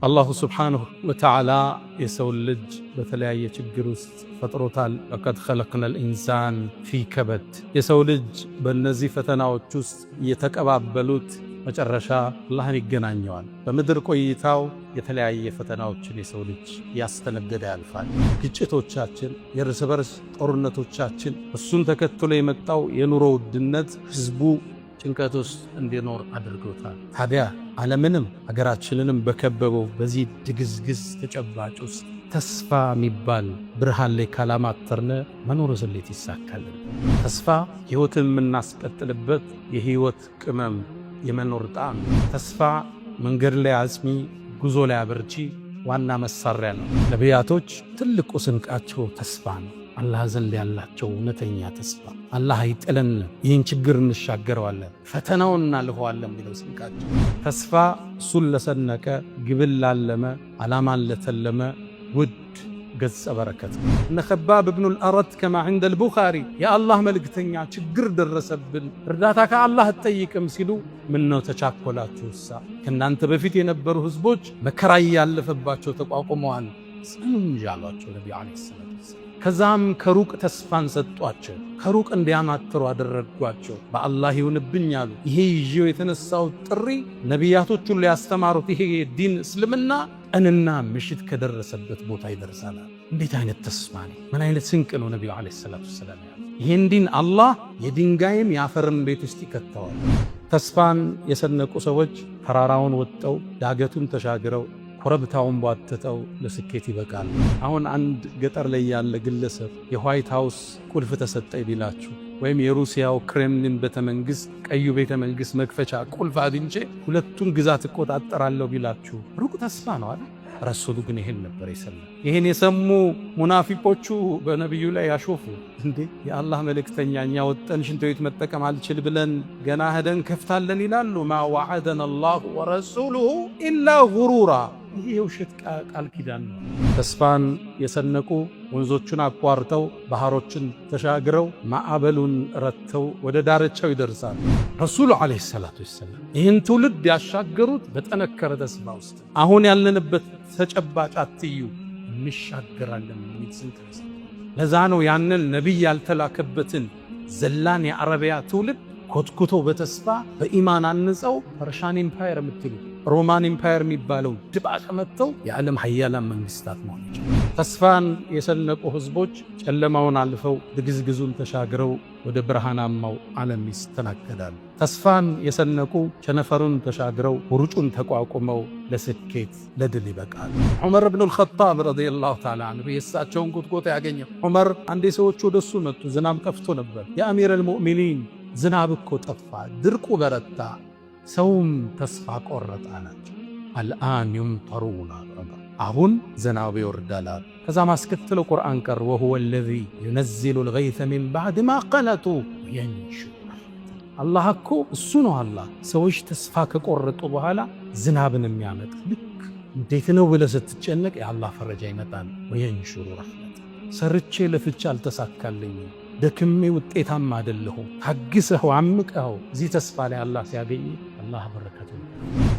አላሁ ስብሓንሁ ወተዓላ የሰው ልጅ በተለያየ ችግር ውስጥ ፈጥሮታል። ለቀድ ኸለቅነል ኢንሳን ፊ ከበድ። የሰው ልጅ በእነዚህ ፈተናዎች ውስጥ እየተቀባበሉት መጨረሻ አላህን ይገናኘዋል። በምድር ቆይታው የተለያየ ፈተናዎችን የሰው ልጅ ያስተነገደ ያልፋል። ግጭቶቻችን፣ የእርስ በርስ ጦርነቶቻችን፣ እሱን ተከትሎ የመጣው የኑሮ ውድነት ህዝቡ ጭንቀት ውስጥ እንዲኖር አድርጎታል። ታዲያ ዓለምንም ሀገራችንንም በከበበው በዚህ ድግዝግዝ ተጨባጭ ውስጥ ተስፋ የሚባል ብርሃን ላይ ካላማተርነ መኖር እንዴት ይሳካልን? ተስፋ ሕይወትን የምናስቀጥልበት የሕይወት ቅመም፣ የመኖር ጣዕም። ተስፋ መንገድ ላይ አጽሚ፣ ጉዞ ላይ አበርቺ ዋና መሳሪያ ነው። ነቢያቶች ትልቁ ስንቃቸው ተስፋ ነው። አላህ ዘንድ ያላቸው እውነተኛ ተስፋ አላህ አይጥለንም፣ ይህን ችግር እንሻገረዋለን፣ ፈተናውን እናልፈዋለን ቢለው ስንቃቸው ተስፋ እሱን ለሰነቀ፣ ግብን ላለመ፣ ዓላማን ለተለመ ውድ ገጸ በረከት። እነ ኸባብ ብኑል አረት ከማ ዐንደ አልቡኻሪ የአላህ መልእክተኛ ችግር ደረሰብን እርዳታ ከአላህ አትጠይቅም ሲሉ ምነው ተቻኮላችሁሳ? ከእናንተ በፊት የነበሩ ህዝቦች መከራ ያለፈባቸው ተቋቁመዋል እንጂ አሏቸው ነቢዩ ዓለይሂ ሰላም። ከዛም ከሩቅ ተስፋን ሰጧቸው፣ ከሩቅ እንዲያማትሩ አደረጓቸው። በአላህ ይሁንብኝ አሉ። ይሄ ይዤው የተነሳው ጥሪ ነቢያቶች ሁሉ ያስተማሩት ይሄ ዲን እስልምና ቀንና ምሽት ከደረሰበት ቦታ ይደርሳል። እንዴት አይነት ተስፋ ነው! ምን አይነት ስንቅ ነው ነቢዩ ዓለይሂ ሰላቱ ወሰላም ያሉት። ይህን ዲን አላህ የድንጋይም የአፈርም ቤት ውስጥ ይከተዋል። ተስፋን የሰነቁ ሰዎች ተራራውን ወጠው ዳገቱን ተሻግረው ኮረብታውን ቧትተው ለስኬት ይበቃል። አሁን አንድ ገጠር ላይ ያለ ግለሰብ የዋይት ሃውስ ቁልፍ ተሰጠኝ ቢላችሁ ወይም የሩሲያው ክሬምሊን ቤተመንግስት ቀዩ ቤተመንግስት መክፈቻ ቁልፍ አግኝቼ ሁለቱን ግዛት እቆጣጠራለሁ ቢላችሁ ሩቅ ተስፋ ነው አይደል? ረሱሉ ግን ይሄን ነበር የሰማ። ይሄን የሰሙ ሙናፊቆቹ በነብዩ ላይ ያሾፉ። እንዴ የአላህ መልእክተኛ እኛ ወጠን ሽንት ቤት መጠቀም አልችል ብለን ገና ሄደን ከፍታለን ይላሉ። ማ ወዐደና አላሁ ወረሱሉሁ ኢላ ጉሩራ። ይሄ የውሸት ቃል ኪዳን ነው። ተስፋን የሰነቁ ወንዞቹን አቋርጠው ባህሮችን ተሻግረው ማዕበሉን ረተው ወደ ዳርቻው ይደርሳሉ። ረሱሉ ዓለይሂ ሰላቱ ወሰላም ይህን ትውልድ ያሻገሩት በጠነከረ ተስፋ ውስጥ። አሁን ያለንበት ተጨባጭ አትዩ፣ እንሻገራለን የሚል ስንት። ለዛ ነው ያንን ነቢይ ያልተላከበትን ዘላን የአረቢያ ትውልድ ኮትኩቶ በተስፋ በኢማን አንጸው ፐርሻን ኢምፓየር የምትሉ ሮማን ኢምፓየር የሚባለው ድባቅ መጥተው የዓለም ሀያላን መንግስታት መሆናቸው። ተስፋን የሰነቁ ህዝቦች ጨለማውን አልፈው ድግዝግዙን ተሻግረው ወደ ብርሃናማው ዓለም ይስተናገዳሉ። ተስፋን የሰነቁ ቸነፈሩን ተሻግረው ውርጩን ተቋቁመው ለስኬት ለድል ይበቃሉ። ዑመር ብኑል ኸጣብ ረዲየላሁ ተዓላ ዐንሁ የእሳቸውን ጉትጎታ ያገኘው ዑመር፣ አንዴ ሰዎች ወደሱ መጡ። ዝናብ ጠፍቶ ነበር። የአሚረል ሙእሚኒን ዝናብ እኮ ጠፋ፣ ድርቁ በረታ፣ ሰውም ተስፋ ቆረጠ አላቸው። አልአን ዩምጠሩና፣ አሁን ዝናብ ይወርዳል። ከዛ ማስከተለው ቁርአን ቀር ወሁወ አለዚ ዩነዚሉ አልገይሰ ሚን ባዕድ ማ ቀነጡ ወየንሹሩ። አላህ እኮ እሱ ነው። አላህ ሰዎች ተስፋ ከቆረጡ በኋላ ዝናብን የሚያመጣ። ልክ እንዴት ነው ብለህ ስትጨነቅ የአላህ ፈረጃ ይመጣል። ወየንሹሩ ረሕመተ። ሰርቼ ለፍቼ አልተሳካልኝም፣ ደክሜ ውጤታማ አይደለሁም፣ ታግሰኸው አምቀኸው እዚህ ተስፋ ላይ አላህ ሲያገኝ አላህ በረከቱ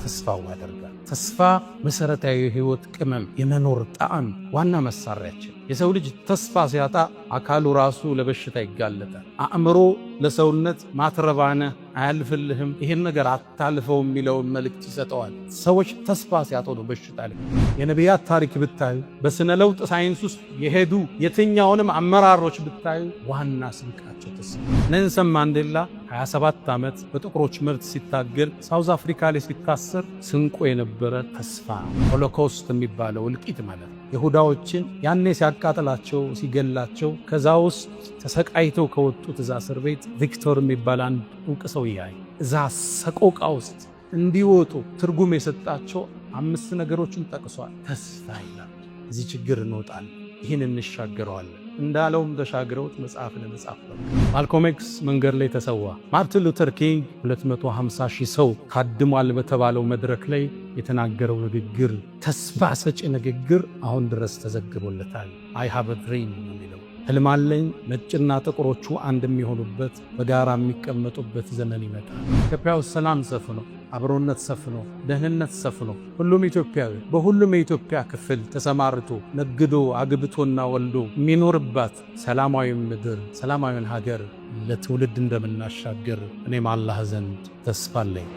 ተስፋው ያደርጋል። ተስፋ መሰረታዊ የህይወት ቅመም፣ የመኖር ጣዕም ዋና መሳሪያችን። የሰው ልጅ ተስፋ ሲያጣ አካሉ ራሱ ለበሽታ ይጋለጣል። አእምሮ ለሰውነት ማትረባነ አያልፍልህም፣ ይሄን ነገር አታልፈው የሚለውን መልእክት ይሰጠዋል። ሰዎች ተስፋ ሲያጡ ነው በሽታ ላይ። የነቢያት ታሪክ ብታዩ፣ በስነ ለውጥ ሳይንስ ውስጥ የሄዱ የትኛውንም አመራሮች ብታዩ ዋና ስንቃቸው ተስፋ። ኔልሰን ማንዴላ 27 ዓመት በጥቁሮች መብት ሲታገል ሳውዝ አፍሪካ ላይ ሲታሰር ስንቆ የነበረ ተስፋ። ሆሎኮስት የሚባለው እልቂት ማለት ይሁዳዎችን ያኔ ሲያቃጥላቸው ሲገላቸው፣ ከዛ ውስጥ ተሰቃይተው ከወጡት እዛ እስር ቤት ቪክቶር የሚባል አንድ ዕውቅ ሰው ያይ እዛ ሰቆቃ ውስጥ እንዲወጡ ትርጉም የሰጣቸው 5 ነገሮችን ጠቅሷል። ተስፋ ይላል። እዚህ ችግር እንወጣለን፣ ይህን እንሻገረዋለን እንዳለውም ተሻግረውት መጽሐፍ ለመጻፍ ነው። ማልኮም ኤክስ መንገድ ላይ ተሰዋ። ማርቲን ሉተር ኪንግ 250 ሺህ ሰው ካድሟል በተባለው መድረክ ላይ የተናገረው ንግግር፣ ተስፋ ሰጪ ንግግር አሁን ድረስ ተዘግቦለታል። አይ ሃቭ አ ድሪም የሚለው ህልም አለኝ፣ ነጭና ጥቁሮቹ አንድ የሚሆኑበት በጋራ የሚቀመጡበት ዘመን ይመጣል። ኢትዮጵያ ውስጥ ሰላም ሰፍኖ አብሮነት ሰፍኖ ደህንነት ሰፍኖ ሁሉም ኢትዮጵያዊ በሁሉም የኢትዮጵያ ክፍል ተሰማርቶ ነግዶ አግብቶና ወልዶ የሚኖርባት ሰላማዊ ምድር ሰላማዊን ሀገር ለትውልድ እንደምናሻገር እኔም አላህ ዘንድ ተስፋ አለኝ።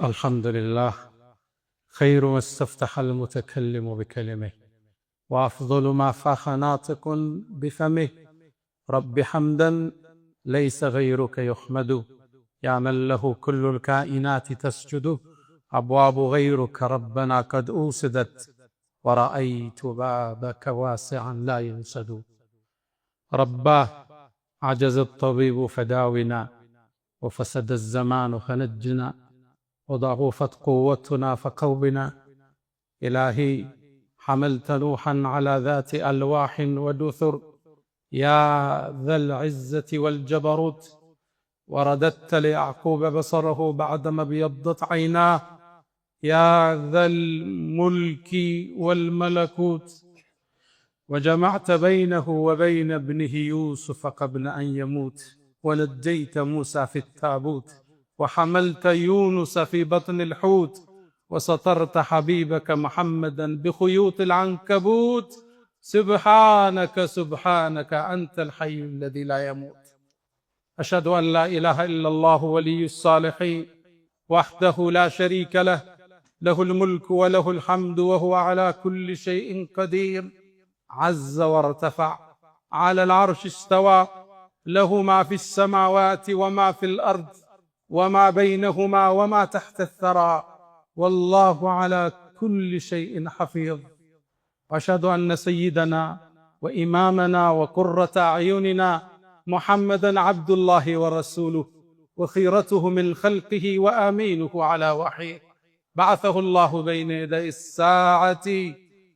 አልሐምዱሊላህ خير ما استفتح المتكلم بكلمه وأفضل ما فاخ ناطق بفمه رب حمدا ليس غيرك يحمد يا من له كل الكائنات تسجد أبواب غيرك ربنا قد أوسدت ورأيت بابك واسعا لا ينسد رباه عجز الطبيب فداونا وفسد الزمان فنجنا وضعفت قوتنا فقونا إلهي حملت نوحا على ذات ألواح ودثر يا ذا العزة والجبروت ورددت ليعقوب بصره بعدما ابيضت عيناه يا ذا الملك والملكوت وجمعت بينه وبين ابنه يوسف قبل أن يموت ونجيت موسى في التابوت وحملت يونس في بطن الحوت وسترت حبيبك محمدا بخيوط العنكبوت سبحانك سبحانك أنت الحي الذي لا يموت أشهد أن لا إله إلا الله ولي الصالحين وحده لا شريك له له الملك وله الحمد وهو على كل شيء قدير عز وارتفع على العرش استوى له ما في السماوات وما في الأرض وما بينهما وما تحت الثرى والله على كل شيء حفيظ وأشهد أن سيدنا وإمامنا وقرة أعيننا محمدًا عبد الله ورسوله وخيرته من خلقه وآمينه على وحيه بعثه الله بين يدي الساعة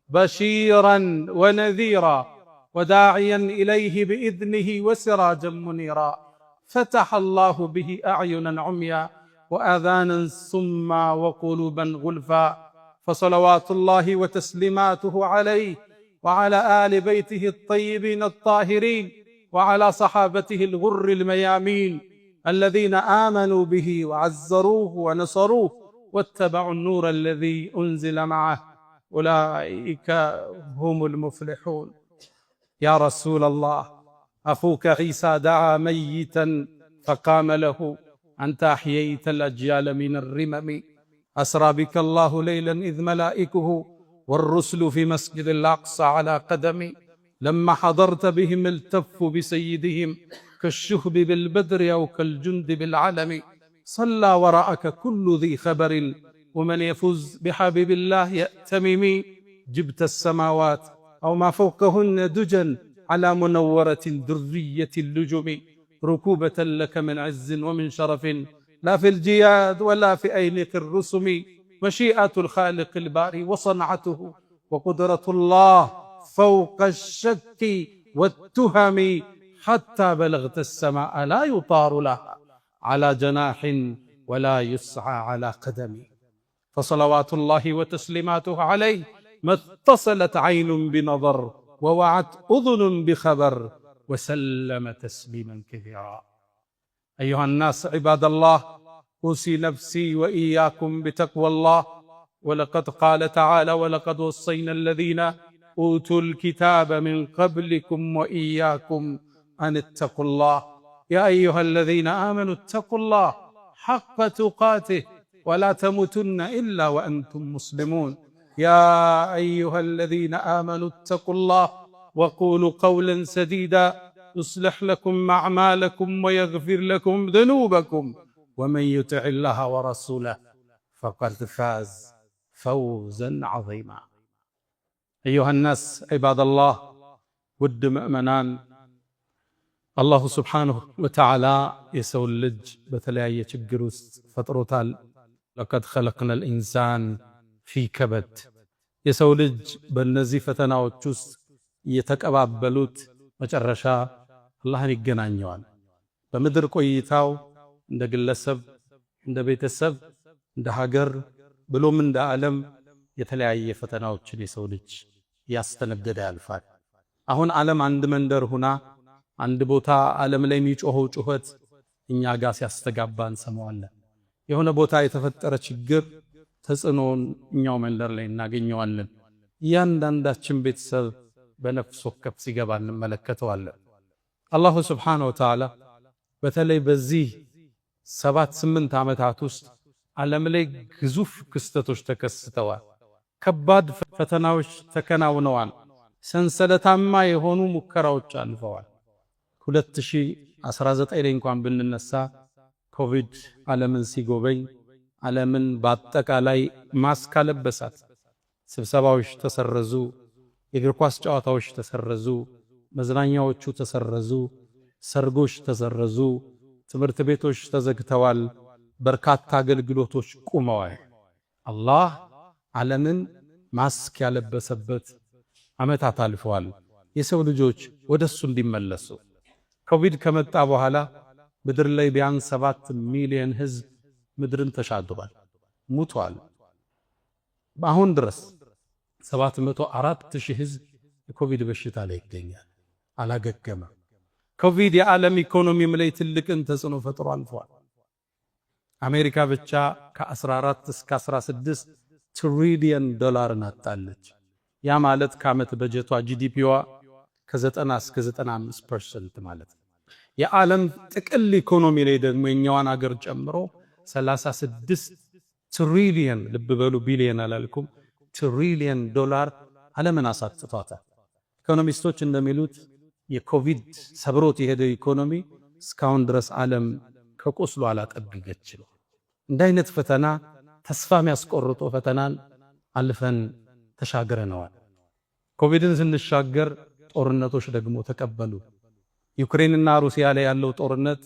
بشيرًا ونذيرًا وداعيًا إليه بإذنه وسراجًا منيرًا فتح الله به أعينًا عميا وآذانا صما وقلوبا غلفا فصلوات الله وتسليماته عليه وعلى آل بيته الطيبين الطاهرين وعلى صحابته الغر الميامين الذين آمنوا به وعزروه ونصروه واتبعوا النور الذي أنزل معه أولئك هم المفلحون يا رسول الله أخوك عيسى دعا ميتا فقام له أنت أحييت الأجيال من الرمم أسرى بك الله ليلا إذ ملائكه والرسل في مسجد الأقصى على قدمي لما حضرت بهم التفوا بسيدهم كالشهب بالبدر أو كالجند بالعلم صلى وراءك كل ذي خبر ومن يفوز بحبيب الله يأتمم جبت السماوات أو ما فوقهن دجا على منورة درية اللجم ركوبة لك من عز ومن شرف لا في الجياد ولا في أينق الرسم مشيئة الخالق الباري وصنعته وقدرة الله فوق الشك والتهم حتى بلغت السماء لا يطار لها على جناح ولا يسعى على قدم فصلوات الله وتسليماته عليه ما اتصلت عين بنظر ووعت أذن بخبر وسلم تسليما كثيرا أيها الناس عباد الله أوصي نفسي وإياكم بتقوى الله ولقد قال تعالى ولقد وصينا الذين أوتوا الكتاب من قبلكم وإياكم أن اتقوا الله يا أيها الذين آمنوا اتقوا الله حق تقاته ولا تموتن إلا وأنتم مسلمون يا أيها الذين آمنوا اتقوا الله وقولوا قولا سديدا يصلح لكم أعمالكم ويغفر لكم ذنوبكم ومن يطع الله ورسوله فقد فاز فوزا عظيما أيها الناس عباد الله ود مؤمنان الله سبحانه وتعالى يسول لج بتلاقي تجروس فطرتال لقد خلقنا الإنسان في كبد يسول لج بالنزيفتنا وتشوس يتكبابلوت መጨረሻ አላህን ይገናኘዋል። በምድር ቆይታው እንደ ግለሰብ እንደ ቤተሰብ እንደ ሀገር ብሎም እንደ ዓለም የተለያየ ፈተናዎችን የሰው ልጅ ያስተነገደ ያልፋል። አሁን ዓለም አንድ መንደር ሆና አንድ ቦታ ዓለም ላይ የሚጮኸው ጩኸት እኛ ጋር ሲያስተጋባ እንሰማዋለን። የሆነ ቦታ የተፈጠረ ችግር ተጽዕኖውን እኛው መንደር ላይ እናገኘዋለን። እያንዳንዳችን ቤተሰብ በነፍስ ወከፍ ሲገባ እንመለከተዋለን። አላሁ ስብሓነሁ ወተዓላ በተለይ በዚህ 7-8 ዓመታት ውስጥ ዓለም ላይ ግዙፍ ክስተቶች ተከስተዋል። ከባድ ፈተናዎች ተከናውነዋል። ሰንሰለታማ የሆኑ ሙከራዎች አልፈዋል። 2019 ላይ እንኳን ብንነሳ ኮቪድ ዓለምን ሲጎበኝ ዓለምን በአጠቃላይ ማስክ አለበሳት። ስብሰባዎች ተሰረዙ፣ የእግር ኳስ ጨዋታዎች ተሰረዙ፣ መዝናኛዎቹ ተሰረዙ፣ ሰርጎች ተሰረዙ፣ ትምህርት ቤቶች ተዘግተዋል፣ በርካታ አገልግሎቶች ቆመዋል። አላህ ዓለምን ማስክ ያለበሰበት ዓመታት አልፈዋል። የሰው ልጆች ወደሱ እንዲመለሱ ኮቪድ ከመጣ በኋላ ምድር ላይ ቢያንስ 7 ሚሊዮን ህዝብ ምድርን ተሻግሯል፣ ሙቷል። አሁን ድረስ 704,000 ህዝብ የኮቪድ በሽታ ላይ ይገኛል፣ አላገገመም። ኮቪድ የዓለም ኢኮኖሚም ላይ ትልቅን ተጽዕኖ ፈጥሮ አልፏል። አሜሪካ ብቻ ከ14 እስከ 16 ትሪሊየን ዶላርን አጣለች። ያ ማለት ከዓመት በጀቷ ጂዲፒዋ ከ90 እስከ 95% ማለት ነው። የዓለም ጥቅል ኢኮኖሚ ላይ ደግሞ የኛዋን አገር ጨምሮ 36 ትሪሊየን፣ ልብ በሉ ቢሊየን አላልኩም፣ ትሪሊየን ዶላር ዓለምን አሳጥቷታል። ኢኮኖሚስቶች እንደሚሉት የኮቪድ ሰብሮት የሄደው ኢኮኖሚ እስካሁን ድረስ ዓለም ከቁስሉ አላጠገገችም። እንደ አይነት ፈተና ተስፋ የሚያስቆርጦ ፈተናን አልፈን ተሻግረነዋል። ኮቪድን ስንሻገር ጦርነቶች ደግሞ ተቀበሉ። ዩክሬንና ሩሲያ ላይ ያለው ጦርነት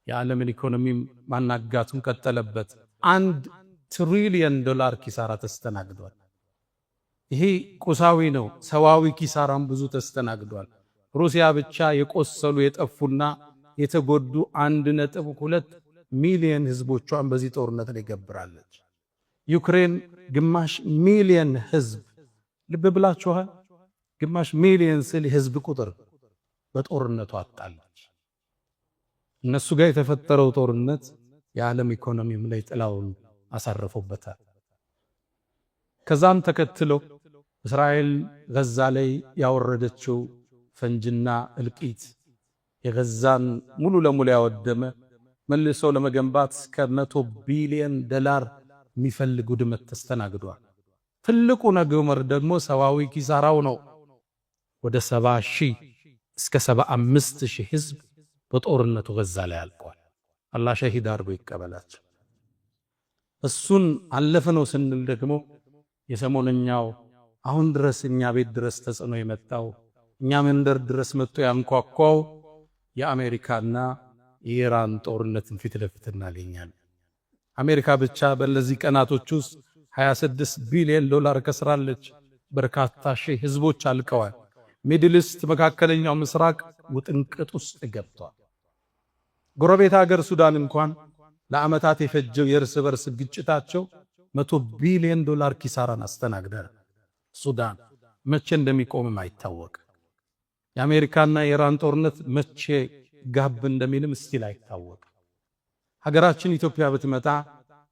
የዓለምን ኢኮኖሚ ማናጋቱን ቀጠለበት። 1 ትሪሊየን ዶላር ኪሳራ ተስተናግዷል። ይሄ ቁሳዊ ነው። ሰዋዊ ኪሳራም ብዙ ተስተናግዷል። ሩሲያ ብቻ የቆሰሉ የጠፉና የተጎዱ 1.2 ሚሊዮን ህዝቦቿን በዚህ ጦርነት ላይ ገብራለች። ዩክሬን ግማሽ ሚሊዮን ህዝብ፣ ልብ ብላችኋል፣ ግማሽ ሚሊዮን ስል የህዝብ ቁጥር በጦርነቱ አጣለች። እነሱ ጋር የተፈጠረው ጦርነት የዓለም ኢኮኖሚም ላይ ጥላውን አሳርፎበታል። ከዛም ተከትሎ እስራኤል ጋዛ ላይ ያወረደችው ፈንጅና እልቂት የጋዛን ሙሉ ለሙሉ ያወደመ፣ መልሶ ለመገንባት እስከ $100 ቢሊዮን የሚፈልግ ውድመት ተስተናግዷል። ትልቁ ነገር ደግሞ ሰዋዊ ኪሳራው ነው። ወደ 70,000 እስከ 75,000 ህዝብ በጦርነቱ ጋዛ ላይ አልቋል። አላህ ሸሂድ አድርጎ ይቀበላቸው። እሱን አለፈ ነው ስንል ደግሞ የሰሞነኛው አሁን ድረስ እኛ ቤት ድረስ ተጽዕኖ የመጣው እኛ መንደር ድረስ መጥቶ ያንኳኳው የአሜሪካና የኢራን ጦርነትን ፊት ለፊት እናገኛለን። አሜሪካ ብቻ በእነዚህ ቀናቶች ውስጥ $26 ቢሊዮን ከስራለች። በርካታ ሺህ ህዝቦች አልቀዋል። ሚድል ኢስት መካከለኛው ምስራቅ ውጥንቅጥ ውስጥ ገብቷል። ጎረቤት ሀገር ሱዳን እንኳን ለዓመታት የፈጀው የእርስ በርስ ግጭታቸው $100 ቢሊዮን ኪሳራን አስተናግዳል። ሱዳን መቼ እንደሚቆምም አይታወቅ። የአሜሪካና የኢራን ጦርነት መቼ ጋብ እንደሚልም ስቲል አይታወቅ። ሀገራችን ኢትዮጵያ ብትመጣ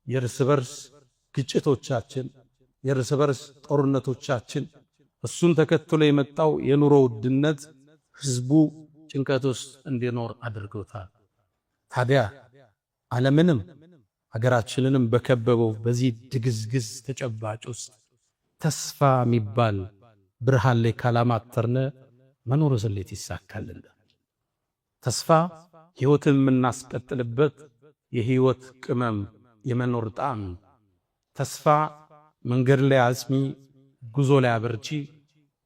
የእርስ በርስ ግጭቶቻችን፣ የእርስ በርስ ጦርነቶቻችን፣ እሱን ተከትሎ የመጣው የኑሮ ውድነት ህዝቡ ጭንቀት ውስጥ እንዲኖር አድርጎታል። ታዲያ ዓለምንም ሀገራችንንም በከበበው በዚህ ድግዝግዝ ተጨባጭ ውስጥ ተስፋ የሚባል ብርሃን ላይ ካላማተርነ መኖር ዘሌት ይሳካልን? ተስፋ ህይወትን የምናስቀጥልበት የህይወት ቅመም፣ የመኖር ጣዕም። ተስፋ መንገድ ላይ አጽሚ፣ ጉዞ ላይ አበርቺ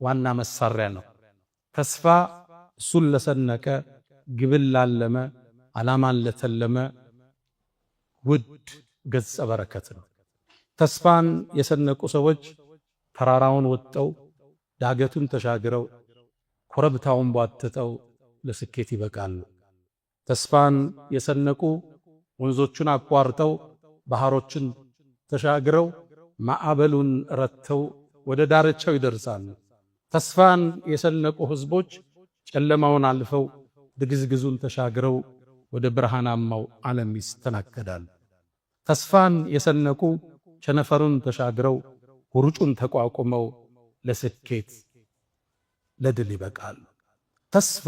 ዋና መሳሪያ ነው። ተስፋ እሱን ለሰነቀ፣ ግብን ላለመ፣ ዓላማን ለተለመ ውድ ገጸ በረከት ነው። ተስፋን የሰነቁ ሰዎች ተራራውን ወጥተው ዳገቱን ተሻግረው ኮረብታውን ቧጥጠው ለስኬት ይበቃሉ። ተስፋን የሰነቁ ወንዞቹን አቋርጠው ባህሮችን ተሻግረው ማዕበሉን ረተው ወደ ዳርቻው ይደርሳሉ። ተስፋን የሰነቁ ህዝቦች ጨለማውን አልፈው ድግዝግዙን ተሻግረው ወደ ብርሃናማው ዓለም ይስተናገዳሉ። ተስፋን የሰነቁ ቸነፈሩን ተሻግረው ውርጩን ተቋቁመው ለስኬት ለድል ይበቃሉ። ተስፋ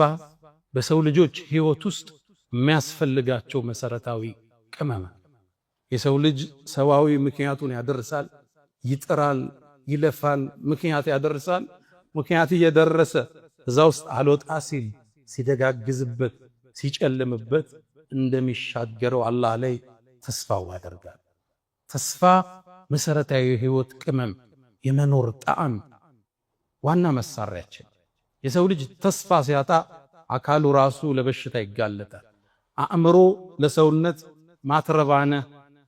በሰው ልጆች ሕይወት ውስጥ የሚያስፈልጋቸው መሰረታዊ ቅመም። የሰው ልጅ ሰዋዊ ምክንያቱን ያደርሳል፣ ይጥራል፣ ይለፋል፣ ምክንያት ያደርሳል። ምክንያት እየደረሰ እዛ ውስጥ አልወጣ ሲል ሲደጋግዝበት ሲጨልምበት እንደሚሻገረው አላህ ላይ ተስፋው ያደርጋል። ተስፋ መሰረታዊ የህይወት ቅመም፣ የመኖር ጣዕም ዋና መሳሪያችን። የሰው ልጅ ተስፋ ሲያጣ አካሉ ራሱ ለበሽታ ይጋለጣል። አእምሮ ለሰውነት ማትረባነ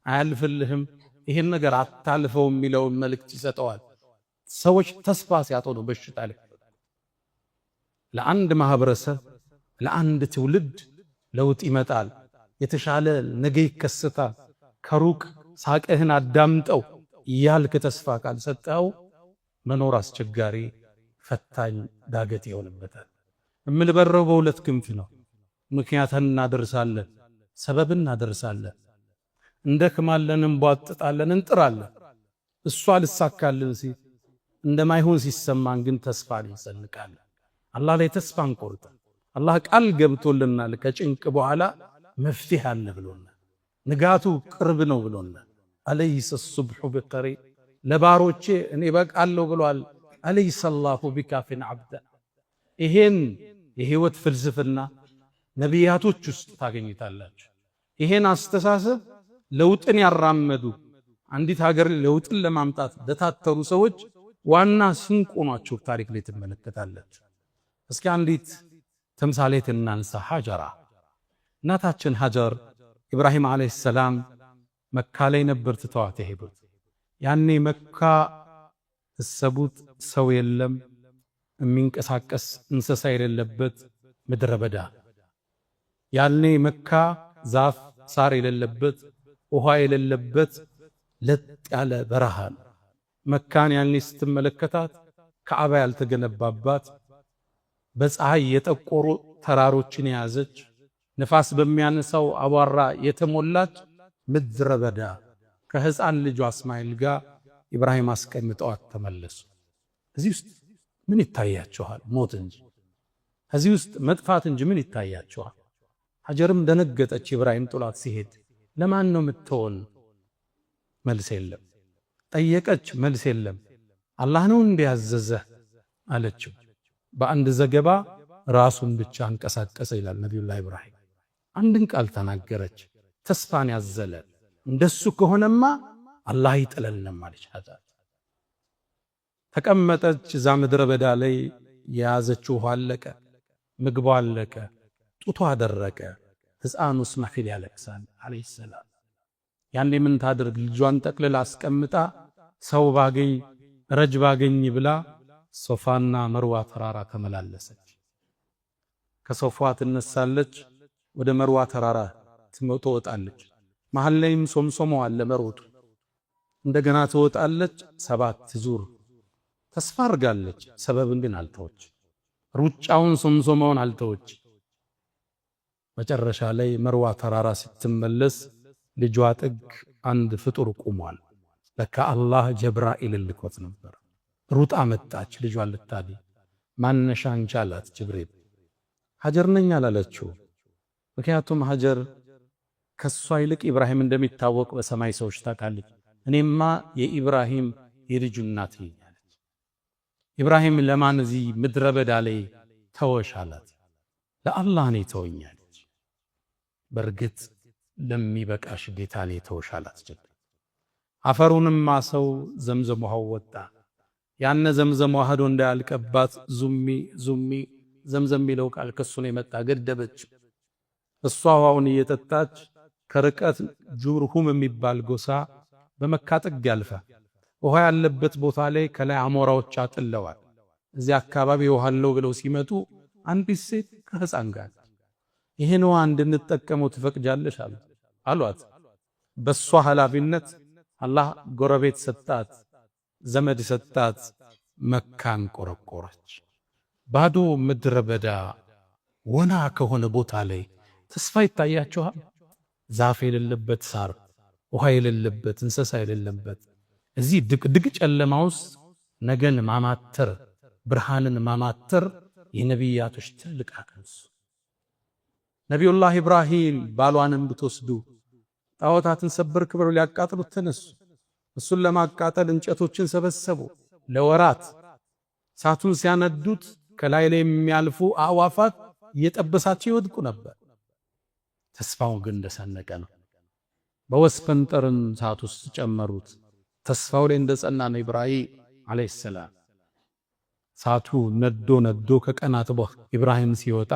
አያልፍልህም፣ ይህን ነገር አታልፈው የሚለውን መልእክት ይሰጠዋል። ሰዎች ተስፋ ሲያጡ ነው በሽታ ላይ። ለአንድ ማህበረሰብ ለአንድ ትውልድ ለውጥ ይመጣል፣ የተሻለ ነገ ይከሰታል። ከሩቅ ሳቅህን አዳምጠው እያልክ ተስፋ ካልሰጠው መኖር አስቸጋሪ፣ ፈታኝ፣ ዳገት ይሆንበታል። የምንበረው በሁለት ክንፍ ነው። ምክንያትን እናደርሳለን፣ ሰበብን እናደርሳለን፣ እንደክማለን፣ እንቧጥጣለን፣ እንጥራለን። እሷ ልሳካልን ሲል እንደማይሆን ሲሰማን ግን ተስፋን እንሰንቃለን። አላህ ላይ ተስፋ እንቆርጣለን። አላህ ቃል ገብቶልናል፣ ከጭንቅ በኋላ መፍትሄ አለ ብሎናል። ንጋቱ ቅርብ ነው ብሎናል። አለይሰ ሱብሑ ቢቀሪብ፣ ለባሮቼ እኔ በቃለሁ ብሏል። አለይሰ አላሁ ቢካፊን ዓብደ። ይሄን የህይወት ፍልስፍና ነቢያቶች ውስጥ ታገኝታላችሁ። ይሄን አስተሳሰብ ለውጥን ያራመዱ አንዲት ሀገር ለውጥን ለማምጣት ለታተሩ ሰዎች ዋና ስንቅ ሆኗቸው ታሪክ ላይ ትመለከታላችሁ። እስኪ አንዲት ተምሳሌት እናንሳ። ሀጀራ፣ እናታችን ሀጀር ኢብራሂም ዓለይሂ ሰላም መካ ላይ ነበር ትተዋት የሄዱት። ያኔ መካ እሰቡት ሰው የለም፣ የሚንቀሳቀስ እንስሳ የሌለበት ምድረ በዳ። ያኔ መካ ዛፍ ሳር የሌለበት ውሃ የሌለበት ለጥ ያለ በረሃ ነው። መካን ያኔ ስትመለከታት ካዕባ ያልተገነባባት፣ በፀሐይ የጠቆሩ ተራሮችን የያዘች፣ ነፋስ በሚያነሳው አቧራ የተሞላች ምድረ በዳ ከህፃን ልጇ እስማኤል ጋር ኢብራሂም አስቀምጠዋት ተመለሱ። እዚህ ውስጥ ምን ይታያችኋል? ሞት እንጂ እዚህ ውስጥ መጥፋት እንጂ ምን ይታያችኋል? ሀጀርም ደነገጠች። ኢብራሂም ጥሏት ሲሄድ ለማን ነው የምትሆን? መልስ የለም። ጠየቀች፣ መልስ የለም። አላህ ነው እንዲያዘዘህ አለችው። በአንድ ዘገባ ራሱን ብቻ አንቀሳቀሰ ይላል ነቢዩላህ ኢብራሂም። አንድን ቃል ተናገረች፣ ተስፋን ያዘለ። እንደሱ ከሆነማ አላህ ይጥለልንም አለች ሀጀር። ተቀመጠች። እዛ ምድረ በዳ ላይ የያዘችው ውሃ አለቀ፣ ምግቧ አለቀ፣ ጡቷ አደረቀ። ሕፃኑ እስማኤል ያለቅሳል አለይሂ ሰላም። ያኔ ምን ታድርግ? ልጇን ጠቅልላ አስቀምጣ ሰው ባገኝ ረጅ ባገኝ ብላ ሶፋና መርዋ ተራራ ተመላለሰች። ከሶፋ ትነሳለች፣ ወደ መርዋ ተራራ ትወጣለች። መሃል ላይም ሶምሶመው አለ መሮጡ። እንደገና ትወጣለች፣ 7 ዙር ተስፋ አርጋለች። ሰበብን ግን አልተወች፣ ሩጫውን ሶምሶመውን አልተወች። መጨረሻ ላይ መርዋ ተራራ ስትመለስ ልጇ ጥግ አንድ ፍጡር ቆሟል። ለካ አላህ ጀብራኢል ልኮት ነበር። ሩጣ መጣች ልጇን ልታድን። ማነሻ አንቺ አላት ጅብሪል። ሀጀር ነኝ አላለችው። ምክንያቱም ሀጀር ከሷ ይልቅ ኢብራሂም እንደሚታወቅ በሰማይ ሰዎች ታውቃለች። እኔማ የኢብራሂም የልጁ እናት ነኝ አለች። ኢብራሂም ለማን እዚህ ምድረ በዳ ላይ ተወሽ አላት። ለአላህ ነው ተወኛለች። በርግጥ ለሚበቃሽ ጌታ ላይ ተወሽ አላት። አፈሩንም ማሰው ዘምዘም ውሃው ወጣ። ያነ ዘምዘም ዋህዶ እንዳያልቀባት ዙሚ ዙሚ ዘምዘም የሚለው ቃል ከሱ ነው የመጣ። ገደበች። እሷ ውሃውን እየጠጣች ከርቀት ጁርሁም የሚባል ጎሳ በመካ ጥግ ያልፈ ውሃ ያለበት ቦታ ላይ ከላይ አሞራዎች አጥለዋል። እዚህ አካባቢ ውሃ አለው ብለው ሲመጡ አንዲት ሴት ከህፃን ጋር ይሄን ውሃ እንድንጠቀመው ትፈቅጃለሽ አሏት። በሷ ኃላፊነት አላህ ጎረቤት ሰጣት፣ ዘመድ ሰጣት። መካን ቆረቆረች። ባዶ ምድረ በዳ ወና ከሆነ ቦታ ላይ ተስፋ ይታያችኋል? ዛፍ የሌለበት ሳር፣ ውሃ የሌለበት እንስሳ የሌለበት እዚህ ድቅድቅ ጨለማ ውስጥ ነገን ማማተር ብርሃንን ማማተር የነቢያቶች ትልቅ አቅም። ነቢዩላህ ኢብራሂም ባሏንም ብትወስዱ ጣዖታትን ሰበርክ ብለው ሊያቃጥሉት ተነሱ። እሱን ለማቃጠል እንጨቶችን ሰበሰቡ። ለወራት እሳቱን ሲያነዱት ከላይ ላይ የሚያልፉ አዕዋፋት እየጠበሳቸው ይወድቁ ነበር። ተስፋው ግን እንደሰነቀ ነው። በወስፈንጠርን እሳት ውስጥ ጨመሩት። ተስፋው ላይ እንደጸና ነው ኢብራሂም አለይሂ ሰላም። እሳቱ ነዶ ከቀናት በኋላ ኢብራሂም ሲወጣ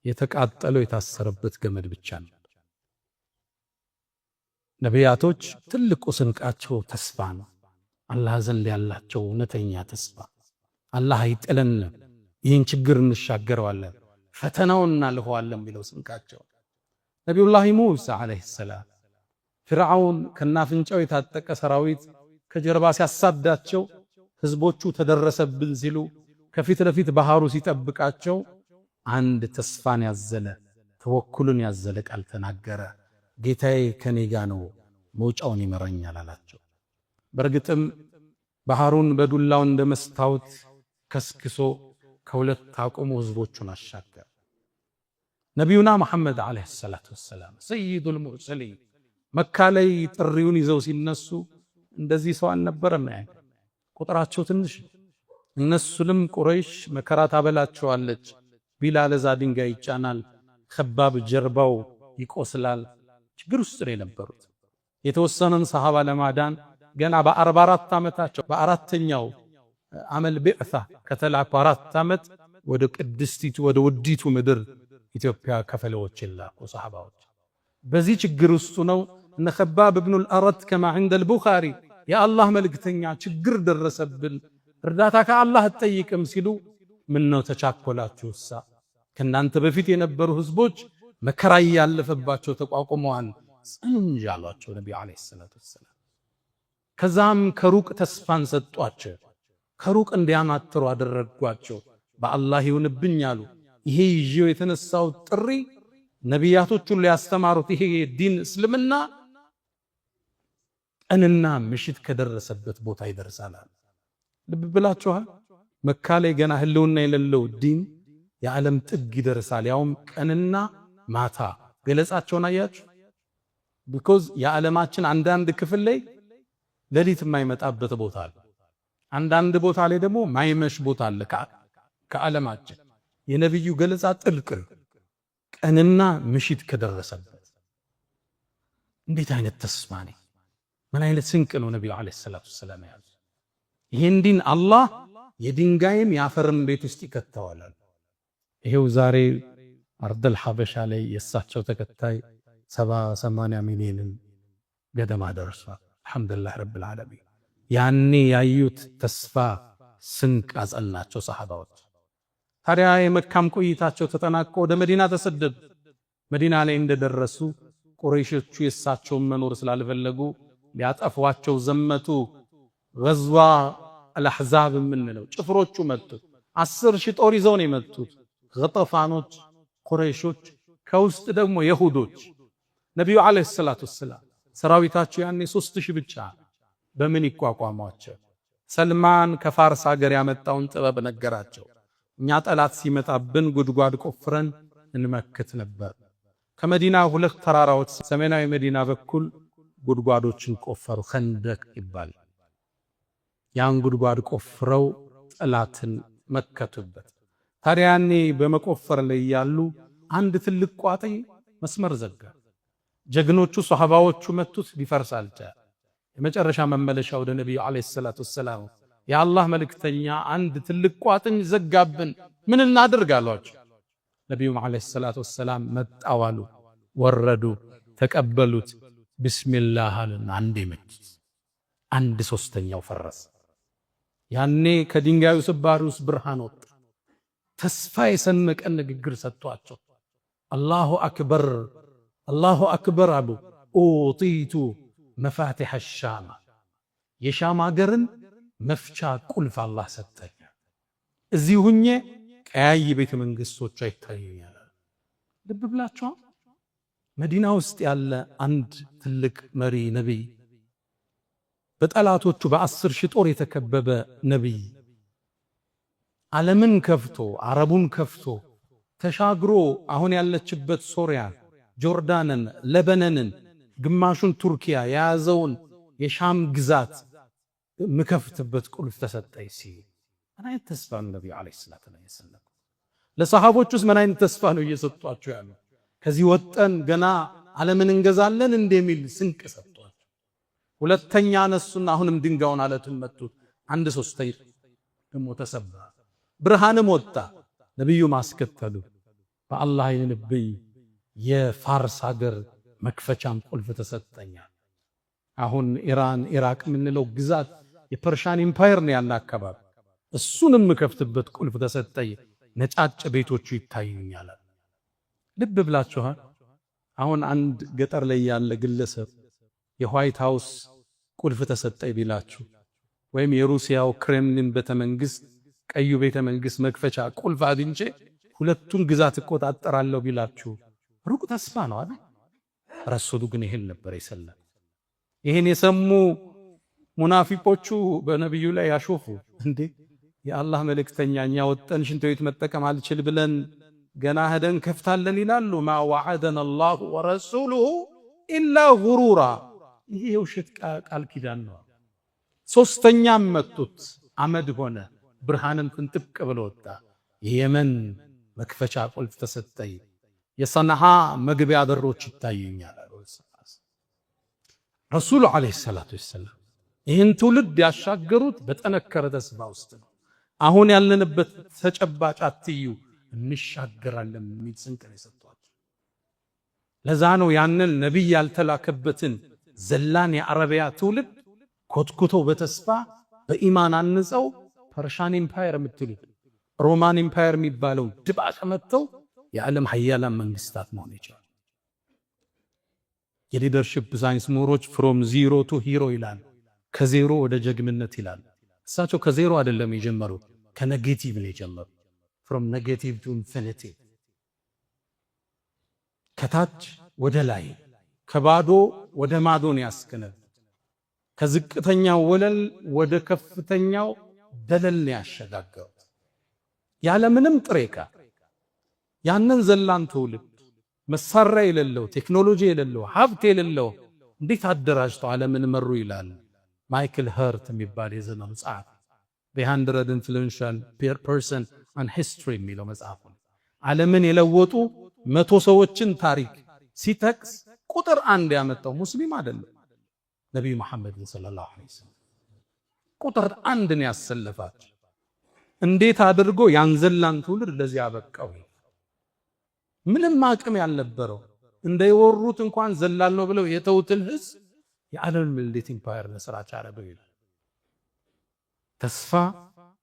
የተቃጠለው የታሰረበት ገመድ ብቻ ነው። ነቢያቶች ትልቁ ስንቃቸው ተስፋ ነው። አላህ ዘንድ ያላቸው እውነተኛ ተስፋ አላህ አይጥለንም፣ ይህን ችግር እንሻገረዋለን፣ ፈተናውን እናልፈዋለን የሚለው ስንቃቸው። ነቢዩላህ ሙሳ አለይሂ ሰላም ፍርዓውን ከናፍንጫው የታጠቀ ሰራዊት ከጀርባ ሲያሳዳቸው ህዝቦቹ ተደረሰብን ሲሉ ከፊት ለፊት ባህሩ ሲጠብቃቸው አንድ ተስፋን ያዘለ ተወኩልን ያዘለ ቃል ተናገረ። ጌታዬ ከኔ ጋር ነው፣ መውጫውን ይመረኛል አላቸው። በእርግጥም ባህሩን በዱላው እንደመስታወት ከስክሶ ከሁለት አቁሞ ህዝቦቹን አሻገረ። ነቢዩና መሐመድ አለይሂ ሰላቱ ወሰላም ሰይዱል ሙርሰሊን መካ ላይ ጥሪውን ይዘው ሲነሱ እንደዚህ ሰው አልነበረም። ቁጥራቸው ትንሽ እነሱንም ቁረይሽ መከራ ታበላቸዋለች። ቢላል እዛ ድንጋይ ይጫናል፣ ከባብ ጀርባው ይቆስላል። ችግር ውስጥ ነው የነበሩት። የተወሰነን ሰሃባ ለማዳን ገና በ44 ዓመታቸው በአራተኛው አመል ቢዕሳ ከተላኩ 4 ዓመት ወደ ቅድስቲቱ ወደ ውዲቱ ምድር ኢትዮጵያ ከፈለዎች ላኩ ሰሃባዎች። በዚህ ችግር ውስጥ ነው እነ ከባብ ኢብኑ አልአረድ ከማ عند البخاري የአላህ መልእክተኛ ችግር ደረሰብን እርዳታ ከአላህ አትጠይቅም ሲሉ ምን ነው ተቻኮላችሁሳ? ከናንተ በፊት የነበሩ ህዝቦች መከራ ያለፈባቸው ተቋቁመዋል ጽንጅ አሏቸው ነብዩ አለይሂ ሰላቱ ወሰለም። ከዛም ከሩቅ ተስፋን ሰጧቸው፣ ከሩቅ እንዲያማትሩ አደረጓቸው። በአላህ ይሁንብኝ አሉ። ይሄ ይዤው የተነሳው ጥሪ ነቢያቶች ሁሉ ያስተማሩት ይሄ ዲን እስልምና ቀንና ምሽት ከደረሰበት ቦታ ይደርሳል። ልብ ብላችኋል። መካ ላይ ገና ህልውና የሌለው ዲን የዓለም ጥግ ይደርሳል፣ ያውም ቀንና ማታ። ገለጻቸውን አያችሁ? ቢኮዝ የዓለማችን አንዳንድ ክፍል ላይ ሌሊት የማይመጣበት ቦታ አለ፣ አንዳንድ ቦታ ላይ ደግሞ ማይመሽ ቦታ አለ። ከዓለማችን የነብዩ ገለጻ ጥልቅ ቀንና ምሽት ከደረሰበት እንዴት አይነት ተስፋ ነው! ምን አይነት ስንቅ ነው ነብዩ አለይሂ ሰላቱ ወሰላም ያዙ። ይሄን ዲን አላህ የድንጋይም ያፈርም ቤት ውስጥ ይከተዋል። ይሄው ዛሬ አርደል ሐበሻ ላይ የሳቸው ተከታይ 70-80 ሚሊዮን ገደማ ደርሷል። አልহামዱሊላህ ረብል ዓለሚን። ያኔ ያዩት ተስፋ ስንቅ አጸናቸው ሰሃባዎች። ታዲያ የመካም ቆይታቸው ተጠናቆ ወደ መዲና ተሰደዱ። መዲና ላይ እንደደረሱ ቁረይሾቹ የሳቸውን መኖር ስላልፈለጉ ሊያጠፏቸው ዘመቱ። ገዝዋ አልአሕዛብ የምንለው ጭፍሮቹ መጡ። 10,000 ጦር ይዘው ነው የመጡት። ገጠፋኖች፣ ቁረይሾች፣ ከውስጥ ደግሞ የሁዶች። ነቢዩ አለይሂ ሰላቱ ወሰላም ሰራዊታቸው ያኔ 3,000 ብቻ በምን ይቋቋሟቸው? ሰልማን ከፋርስ ሀገር ያመጣውን ጥበብ ነገራቸው። እኛ ጠላት ሲመጣብን ጉድጓድ ቆፍረን እንመክት ነበር። ከመዲና 2 ተራራዎች ሰሜናዊ መዲና በኩል ጉድጓዶችን ቆፈሩ፣ ኸንደቅ ይባላል። ያን ጉድጓድ ቆፍረው ጠላትን መከቱበት። ታዲያ ያኔ በመቆፈር ላይ ያሉ አንድ ትልቅ ቋጥኝ መስመር ዘጋ። ጀግኖቹ ሷሃባዎቹ መቱት፣ ሊፈርስ አልቻለም። የመጨረሻ መመለሻ ወደ ነብዩ አለይሂ ሰላቱ ወሰላም የአላህ መልእክተኛ አንድ ትልቅ ቋጥኝ ዘጋብን፣ ምን እናድርግ አሏቸው። ነብዩ አለይሂ ሰላቱ ወሰላም መጣዋሉ፣ ወረዱ፣ ተቀበሉት። ቢስሚላህ አሉና አንዴ መቱት፣ 1/3ኛው ፈረሰ። ያኔ ከድንጋዩ ስባሪ ውስጥ ብርሃን ወጣ። ተስፋ የሰነቀ ንግግር ሰጥቷቸው አላሁ አክበር አላሁ አክበር አሉ። ኡጢቱ መፋቲሐ ሻም፣ የሻም ሀገርን መፍቻ ቁልፍ አላህ ሰጠኝ። እዚህ ሁኜ ቀያይ ቤተ መንግስቶች አይታዩኛል። ልብ ብላችኋል። መዲና ውስጥ ያለ አንድ ትልቅ መሪ ነቢይ፣ በጠላቶቹ በ10 ሺህ ጦር የተከበበ ነቢይ፣ ዓለምን ከፍቶ አረቡን ከፍቶ ተሻግሮ አሁን ያለችበት ሶሪያ፣ ጆርዳንን፣ ለበነንን፣ ግማሹን ቱርኪያ የያዘውን የሻም ግዛት ምከፍትበት ቁልፍ ተሰጠኝ ሲል ምን አይነት ተስፋ ነው ነብዩ አለይሂ ሰላቱ ወሰለም? ለሰሃቦች ውስጥ ምን አይነት ተስፋ ነው እየሰጧቸው ያለው? ከዚህ ወጠን ገና ዓለምን እንገዛለን እንደሚል ስንቅ ሰጧቸው። ሁለተኛ ነሱና አሁንም ድንጋዩን አለቱን መቱት። አንድ ሶስተኛ ደግሞ ተሰበረ። ብርሃንም ወጣ። ነብዩ ማስከተሉ በአላህ ነብይ የፋርስ ሀገር መክፈቻም ቁልፍ ተሰጠኛል። አሁን ኢራን ኢራቅ የምንለው ግዛት የፐርሻን ኢምፓየር ነው ያለ አካባቢ። እሱንም ከፍትበት ቁልፍ ተሰጠኝ። ነጫጭ ቤቶቹ ይታዩኛል። ልብ ብላችኋል? አሁን አንድ ገጠር ላይ ያለ ግለሰብ የዋይት ሃውስ ቁልፍ ተሰጠኝ ቢላችሁ ወይም የሩሲያው ክሬምሊን ቤተመንግስት ቀዩ ቤተመንግስት መክፈቻ ቁልፍ አግኝቼ ሁለቱን ግዛት እቆጣጠራለሁ ቢላችሁ ሩቅ ተስፋ ነው አይደል? ረሱሉ ግን ይሄን ነበር የሰለም። ይሄን የሰሙ ሙናፊቆቹ በነብዩ ላይ ያሾፉ። እንዴ የአላህ መልእክተኛ እኛ ወጠን ሽንት ቤት መጠቀም አልችል ብለን ገና ሄደን ከፍታለን ይላሉ። ማ ወዐደና አላሁ ወረሱሉሁ ኢላ ጉሩራ። ይሄ የውሸት ቃል ኪዳን ነው። ሶስተኛም መቱት፣ አመድ ሆነ፣ ብርሃንን ፍንጥቅ ብሎ ወጣ። የየመን መክፈቻ ቁልፍ ተሰጠኝ። የሰንዓ መግቢያ በሮች ይታዩኛል። ረሱሉ አለይሂ ሰላቱ ወሰላም ይህን ትውልድ ያሻገሩት በጠነከረ ተስፋ ውስጥ ነው። አሁን ያለንበት ተጨባጭ አትዩ እንሻገራለን የሚል ስንቅ ነው የሰጧቸው። ለዛ ነው ያንን ነቢይ ያልተላከበትን ዘላን የአረቢያ ትውልድ ኮትኩተው በተስፋ በኢማን አንጸው ፐርሻን ኢምፓየር የምትሉት ሮማን ኢምፓየር የሚባለው ድባቅ መጥተው የዓለም ሀያላን መንግስታት መሆን ይችላል። የሊደርሺፕ ሳይንስ ምሁሮች ፍሮም ዚሮ ቱ ሂሮ ይላሉ። ከዜሮ ወደ ጀግንነት ይላሉ። እሳቸው ከዜሮ አይደለም የጀመሩት፣ ከኔጌቲቭ ነው የጀመሩት። ፍሮም ኔጌቲቭ ቱ ኢንፊኒቲ፣ ከታች ወደ ላይ ከባዶ ወደ ማዶን ያስከነል። ከዝቅተኛው ወለል ወደ ከፍተኛው ደለል ያሸጋገሩት ያለምንም ጥሬ ዕቃ። ያንን ዘላን ትውልድ መሳሪያ የሌለው ቴክኖሎጂ የሌለው ሀብት የሌለው እንዴት አደራጅተው ዓለምን መሩ ይላል ማይክል ኸርት የሚባል የዘመኑ ጸሐፊ። the 100 influential person on history የሚለው መጽሐፍ ነው። ዓለምን የለወጡ 100 ሰዎችን ታሪክ ሲጠቅስ ቁጥር 1 ያመጣው ሙስሊም አይደለም፣ ነብዩ መሐመድ ሰለላሁ ዐለይሂ ወሰለም ቁጥር 1 ነው ያሰለፋቸው። እንዴት አድርጎ ያንዘላን ትውልድ ለዚህ ያበቃው? ምንም አቅም ያልነበረው እንደየወሩት እንኳን ዘላል ነው ብለው የተውትን ህዝብ የዓለም ሚሊት ኢምፓየር ለስራች አረበው ይላል። ተስፋ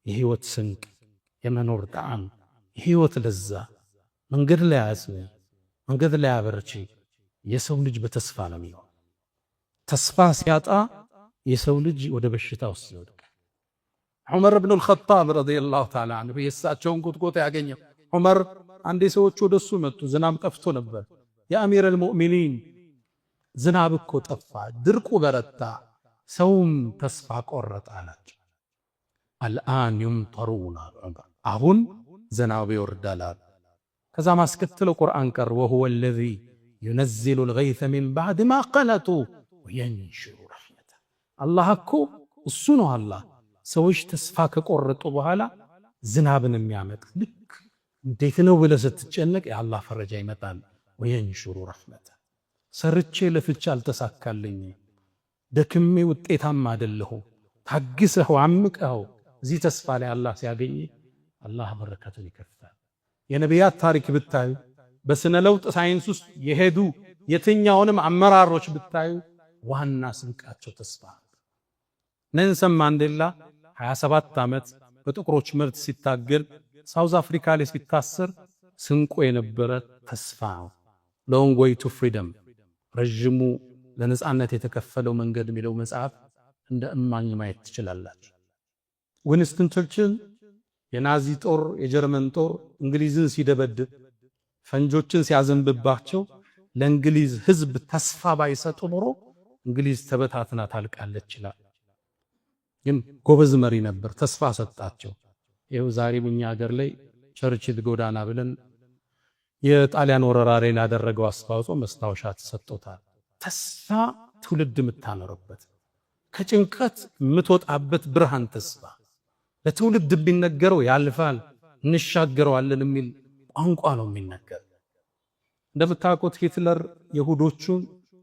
የህይወት ስንቅ፣ የመኖር ጣዕም፣ የህይወት ለዛ መንገድ ላይ ያስነ መንገድ ላይ ያበርቺ። የሰው ልጅ በተስፋ ነው የሚሆነው። ተስፋ ሲያጣ የሰው ልጅ ወደ በሽታ ውስጥ ይወድቃል። ዑመር ኢብኑ አልኸጣብ ረዲየላሁ ተዓላ ዐንሁ የእሳቸውን ቁጥቆጥ ያገኘው ዑመር አንዴ ሰዎች ወደሱ መጡ። ዝናብ ጠፍቶ ነበር። የአሚር አልሙእሚኒን ዝናብ እኮ ጠፋ፣ ድርቁ በረታ፣ ሰውም ተስፋ ቆረጠ አላቸው። አልአን ይምጠሩና አሁን ዝናብ ይወርዳል። ከዛ ማስከተለው ቁርአን ቀር ወሁወ አለዚ ዩነዚሉ አልገይሰ ሚን ባዕድ ማ ቀነጡ ወየንሹሩ ረሕመተሁ። አላህ እኮ እሱ ነው። አላህ ሰዎች ተስፋ ከቆረጡ በኋላ ዝናብን የሚያመጣ ልክ እንዴት ነው ብለህ ስትጨነቅ የአላህ ፈረጃ ይመጣል። ወየንሹሩ ረሕመተሁ። ሰርቼ ለፍቼ አልተሳካልኝ፣ ደክሜ ውጤታማ አይደለሁም፣ ታግሰኸው አምቀኸው እዚህ ተስፋ ላይ አላህ ሲያገኝ አላህ በረከቱን ይከፍታል። የነቢያት ታሪክ ብታዩ፣ በስነ ለውጥ ሳይንስ ውስጥ የሄዱ የትኛውንም አመራሮች ብታዩ ዋና ስንቃቸው ተስፋ። ኔልሰን ማንዴላ 27 ዓመት በጥቁሮች መብት ሲታገል ሳውዝ አፍሪካ ላይ ሲታሰር ስንቆ የነበረ ተስፋ ነው። ሎንግ ዌይ ቱ ፍሪደም፣ ረጅሙ ለነጻነት የተከፈለው መንገድ የሚለው መጽሐፍ እንደ እማኝ ማየት ትችላላችሁ። ዊንስተን ቸርችል የናዚ ጦር የጀርመን ጦር እንግሊዝን ሲደበድብ ፈንጆችን ሲያዘንብባቸው ለእንግሊዝ ህዝብ ተስፋ ባይሰጡ ኖሮ እንግሊዝ ተበታትና ታልቃለች ይላል። ግን ጎበዝ መሪ ነበር፣ ተስፋ ሰጣቸው። ይኸው ዛሬም እኛ ሀገር ላይ ቸርችል ጎዳና ብለን የጣሊያን ወረራሬን ያደረገው አስተዋጽኦ መስታወሻ ተሰጥቶታል። ተስፋ ትውልድ የምታኖርበት ከጭንቀት የምትወጣበት ብርሃን ተስፋ ለትውልድ ቢነገረው ያልፋል እንሻገረዋለን የሚል ቋንቋ ነው የሚነገር። እንደምታውቁት ሂትለር የሁዶቹን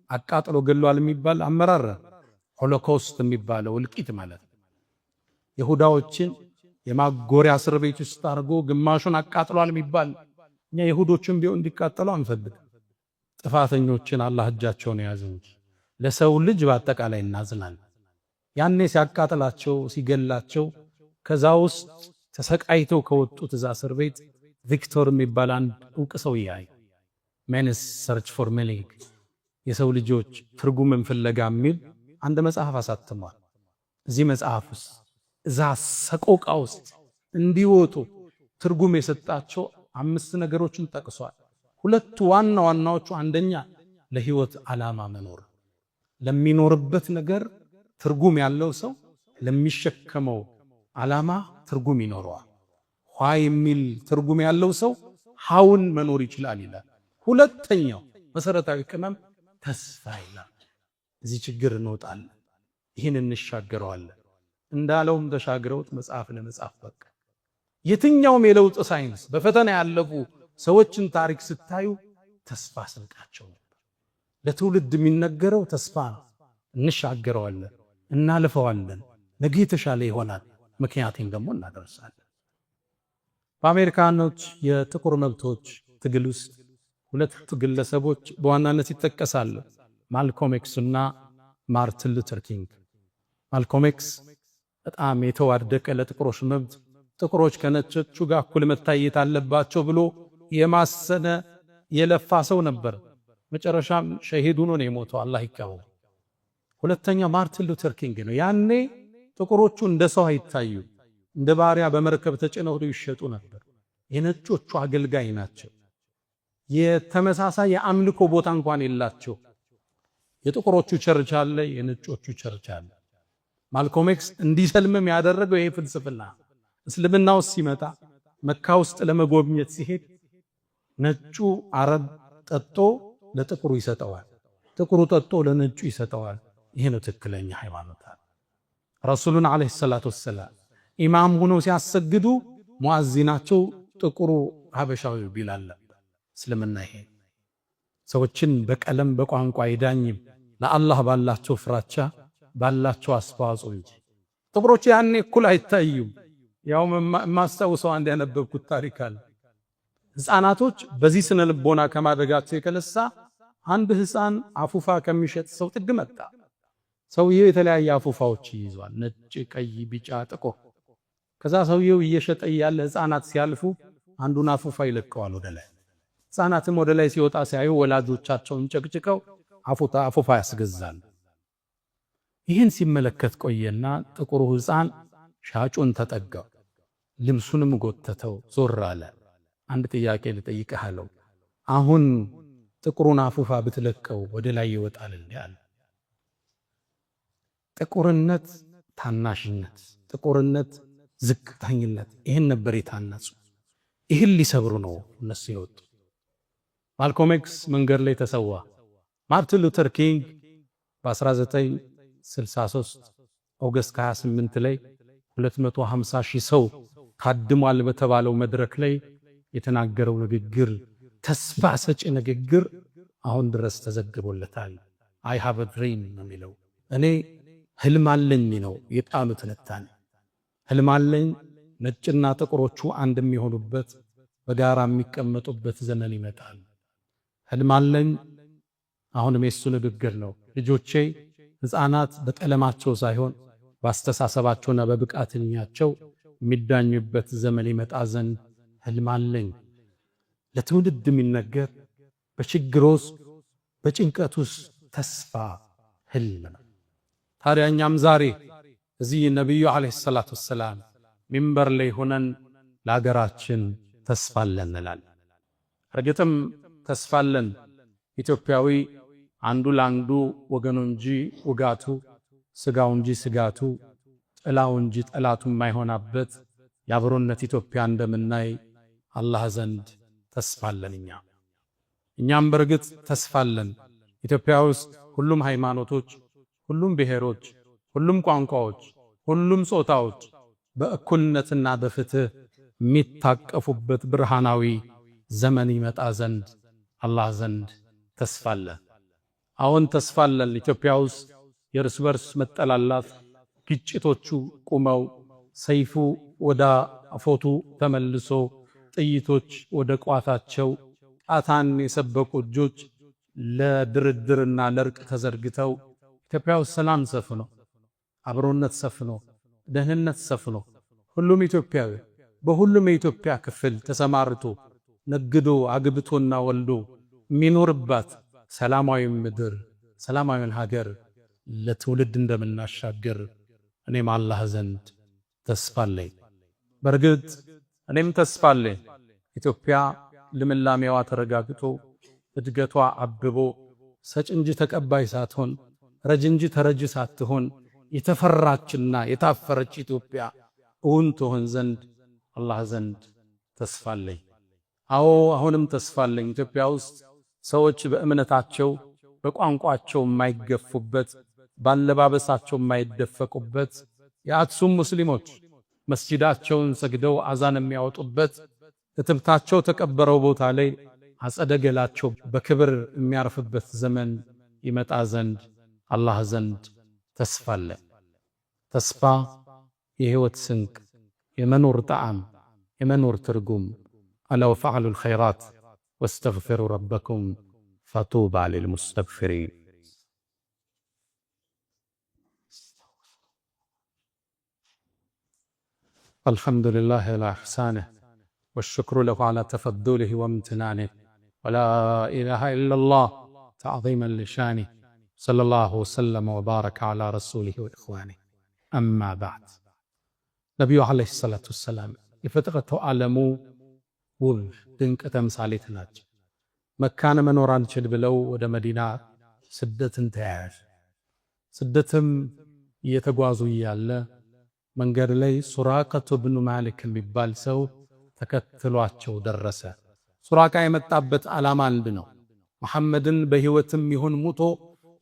አቃጥሎ ገሏል የሚባል አመራር ሆሎኮስት የሚባለው እልቂት ማለት ነው። ይሁዳዎችን የማጎሪያ እስር ቤት ውስጥ አድርጎ ግማሹን አቃጥሏል የሚባል እኛ ይሁዶችን ቢሆን እንዲቃጠሉ አንፈልግ። ጥፋተኞችን አላህ እጃቸውን የያዘ እንጂ ለሰው ልጅ በአጠቃላይ እናዝናለን። ያኔ ሲያቃጥላቸው ሲገላቸው ከዛ ውስጥ ተሰቃይተው ከወጡት እዛ እስር ቤት ቪክቶር የሚባል አንድ ዕውቅ ሰው ያይ ሜንስ ሰርች ፎር ሚኒንግ የሰው ልጆች ትርጉምን ፍለጋ የሚል አንድ መጽሐፍ አሳትሟል። እዚህ መጽሐፍ ውስጥ እዛ ሰቆቃ ውስጥ እንዲወጡ ትርጉም የሰጣቸው 5 ነገሮችን ጠቅሷል። ሁለቱ ዋና ዋናዎቹ አንደኛ ለህይወት ዓላማ መኖር፣ ለሚኖርበት ነገር ትርጉም ያለው ሰው ለሚሸከመው ዓላማ ትርጉም ይኖረዋል። ኋ የሚል ትርጉም ያለው ሰው ሃውን መኖር ይችላል ይላል። ሁለተኛው መሰረታዊ ቅመም ተስፋ ይላል። እዚህ ችግር እንወጣለን፣ ይህን እንሻገረዋለን እንዳለውም ተሻግረውት መጽሐፍ ለመጻፍ በቃ። የትኛውም የለውጥ ሳይንስ በፈተና ያለፉ ሰዎችን ታሪክ ስታዩ ተስፋ ስንቃቸው ነበር። ለትውልድ የሚነገረው ተስፋ ነው። እንሻገረዋለን፣ እናልፈዋለን፣ ነገ የተሻለ ይሆናል፣ ምክንያቱም ደግሞ እናደርሳለን። በአሜሪካኖች የጥቁር መብቶች ትግል ውስጥ 2 ግለሰቦች በዋናነት ይጠቀሳሉ፣ ማልኮም ኤክስ እና ማርቲን ሉተር ኪንግ። ማልኮም ኤክስ በጣም የተዋደቀ ለጥቁሮች መብት ጥቁሮች ከነጮቹ ጋር እኩል መታየት አለባቸው ብሎ የማሰነ የለፋ ሰው ነበር። መጨረሻም ሸሂድ ሆኖ ነው የሞተው፣ አላህ ይቀበለው። ሁለተኛው ማርቲን ሉተር ኪንግ ነው። ያኔ ጥቁሮቹ እንደ ሰው አይታዩ፣ እንደ ባሪያ በመርከብ ተጭነው ይሸጡ ነበር። የነጮቹ አገልጋይ ናቸው። የተመሳሳይ የአምልኮ ቦታ እንኳን የላቸው። የጥቁሮቹ ቸርች አለ፣ የነጮቹ ቸርች አለ። ማልኮም ኤክስ እንዲሰልምም ያደረገው ይሄ ፍልስፍና እስልምና ውስጥ ሲመጣ መካ ውስጥ ለመጎብኘት ሲሄድ ነጩ አረብ ጠጦ ለጥቁሩ ይሰጠዋል፣ ጥቁሩ ጠጦ ለነጩ ይሰጠዋል። ይሄ ነው ትክክለኛ ሃይማኖት። ረሱሉን አለይሂ ሰላቱ ወሰላም ኢማም ሆኖ ሲያሰግዱ ሙአዚናቸው ጥቁሩ ሀበሻዊ ቢላል ነበር። እስልምና ይሄ ሰዎችን በቀለም በቋንቋ አይዳኝም፣ ለአላህ ባላቸው ፍራቻ ባላቸው አስተዋጽኦ እንጂ። ጥቁሮች ያኔ እኩል አይታዩም። ያው ማስተውሰው አንድ ያነበብኩት ታሪክ አለ። ህፃናቶች በዚህ ስነ ልቦና ከማደጋቸው የተነሳ አንድ ህፃን አፉፋ ከሚሸጥ ሰው ጥግ መጣ። ሰውየው የተለያየ አፉፋዎች ይይዟል፣ ነጭ፣ ቀይ፣ ቢጫ፣ ጥቁር። ከዛ ሰውየው እየሸጠ ያለ ህፃናት ሲያልፉ አንዱን አፉፋ ይለቀዋል ወደ ላይ። ህፃናትም ወደ ላይ ሲወጣ ሲያዩ ወላጆቻቸውን ጨቅጭቀው አፉፋ ያስገዛል። ይህን ሲመለከት ቆየና ጥቁሩ ህፃን ሻጩን ተጠጋው፣ ልብሱንም ጎተተው፣ ዞር አለ። አንድ ጥያቄ ልጠይቅህ አለው። አሁን ጥቁሩን አፉፋ ብትለቀው ወደ ላይ ይወጣል እንዴ አለ። ጥቁርነት ታናሽነት፣ ጥቁርነት ዝቅተኝነት፣ ይህን ነበር የታነጹ። ይህን ሊሰብሩ ነው እነሱ የወጡ። ማልኮም ኤክስ መንገድ ላይ ተሰዋ። ማርቲን ሉተር ኪንግ በ1963 ኦገስት 28 ላይ 250 ሺህ ሰው ታድሟል በተባለው መድረክ ላይ የተናገረው ንግግር፣ ተስፋ ሰጪ ንግግር አሁን ድረስ ተዘግቦለታል። አይ ሃቭ አ ድሪም ነው የሚለው። እኔ ህልም አለኝ ነው የቃሉ ትንታኔ። ህልም አለኝ ነጭና ጥቁሮቹ አንድ የሚሆኑበት በጋራ የሚቀመጡበት ዘመን ይመጣል። ህልም አለኝ አሁንም የሱ ንግግር ነው። ልጆቼ ህፃናት በቀለማቸው ሳይሆን በአስተሳሰባቸውና በብቃትኛቸው የሚዳኙበት ዘመን ይመጣ ዘንድ ህልም አለኝ። ለትውልድ የሚነገር በችግር ውስጥ በጭንቀት ውስጥ ተስፋ ህልም ነው። ታዲያ እኛም ዛሬ እዚህ ነብዩ አለይሂ ሰላቱ ወሰላም ሚንበር ላይ ሆነን ለሀገራችን ተስፋ አለን እንላለን። እርግጥም ተስፋ አለን። ኢትዮጵያዊ አንዱ ላንዱ ወገኑ እንጂ ውጋቱ፣ ስጋው እንጂ ስጋቱ፣ ጥላው እንጂ ጠላቱ የማይሆናበት የአብሮነት ኢትዮጵያ እንደምናይ አላህ ዘንድ ተስፋለን። እኛም በርግጥ ተስፋለን። ኢትዮጵያ ውስጥ ሁሉም ሃይማኖቶች፣ ሁሉም ብሔሮች፣ ሁሉም ቋንቋዎች፣ ሁሉም ጾታዎች በእኩልነትና በፍትህ የሚታቀፉበት ብርሃናዊ ዘመን ይመጣ ዘንድ አላህ ዘንድ ተስፋለን። አሁን ተስፋለን። ኢትዮጵያ ውስጥ የእርስ በርስ መጠላላት፣ ግጭቶቹ ቁመው፣ ሰይፉ ወደ አፎቱ ተመልሶ፣ ጥይቶች ወደ ቋታቸው፣ ጣታን የሰበቁ እጆች ለድርድርና ለእርቅ ተዘርግተው ኢትዮጵያ ውስጥ ሰላም ሰፍኖ፣ አብሮነት ሰፍኖ፣ ደህንነት ሰፍኖ፣ ሁሉም ኢትዮጵያዊ በሁሉም የኢትዮጵያ ክፍል ተሰማርቶ ነግዶ አግብቶና ወልዶ የሚኖርባት ሰላማዊ ምድር፣ ሰላማዊ ሀገር ለትውልድ እንደምናሻገር እኔም አላህ ዘንድ ተስፋለኝ። በርግጥ እኔም ተስፋለኝ። ኢትዮጵያ ልምላሜዋ ተረጋግጦ እድገቷ አብቦ ሰጭ እንጂ ተቀባይ ሳትሆን ረጅ እንጂ ተረጅ ሳትሆን የተፈራችና የታፈረች ኢትዮጵያ እውን ትሆን ዘንድ አላህ ዘንድ ተስፋለኝ። አዎ አሁንም ተስፋለኝ። ኢትዮጵያ ውስጥ ሰዎች በእምነታቸው በቋንቋቸው የማይገፉበት፣ ባለባበሳቸው የማይደፈቁበት፣ የአክሱም ሙስሊሞች መስጂዳቸውን ሰግደው አዛን የሚያወጡበት፣ እትብታቸው ተቀበረው ቦታ ላይ አጸደ ገላቸው በክብር የሚያርፍበት ዘመን ይመጣ ዘንድ አላህ ዘንድ ተስፋለን። ተስፋ የህይወት ስንቅ፣ የመኖር ጣዕም፣ የመኖር ትርጉም። አላ ወፈዐሉል ኸይራት ወስተግፊሩ ረበኩም ፈጡባ ሊልሙስተግፊሪን። አልሐምዱሊላህ ዐላ ኢሕሳኒህ ወሽክሩ ለሁ ዐላ ተፈዱሊህ ወምትናኒህ ወላ ኢላሃ ኢለላህ ተዕዚመን ሊሻኒህ ሰለላሁ ወሰለመ ወባረከ ዐላ ረሱሊህ ወኢኽዋኒህ። አማ በዕድ። ነቢዩ ዐለይሂ ሰላቱ ወሰላም የፍጥረቱ ዓለሙ ውብ ድንቅ ተምሳሌት ናቸው። መካን መኖር አንችል ብለው ወደ መዲና ስደትን ተያያዥ። ስደትም እየተጓዙ እያለ መንገድ ላይ ሱራቀቱ ብኑ ማሊክ የሚባል ሰው ተከትሏቸው ደረሰ። ሱራቃ የመጣበት ዓላማ አንድ ነው። መሐመድን በሕይወትም ይሁን ሙቶ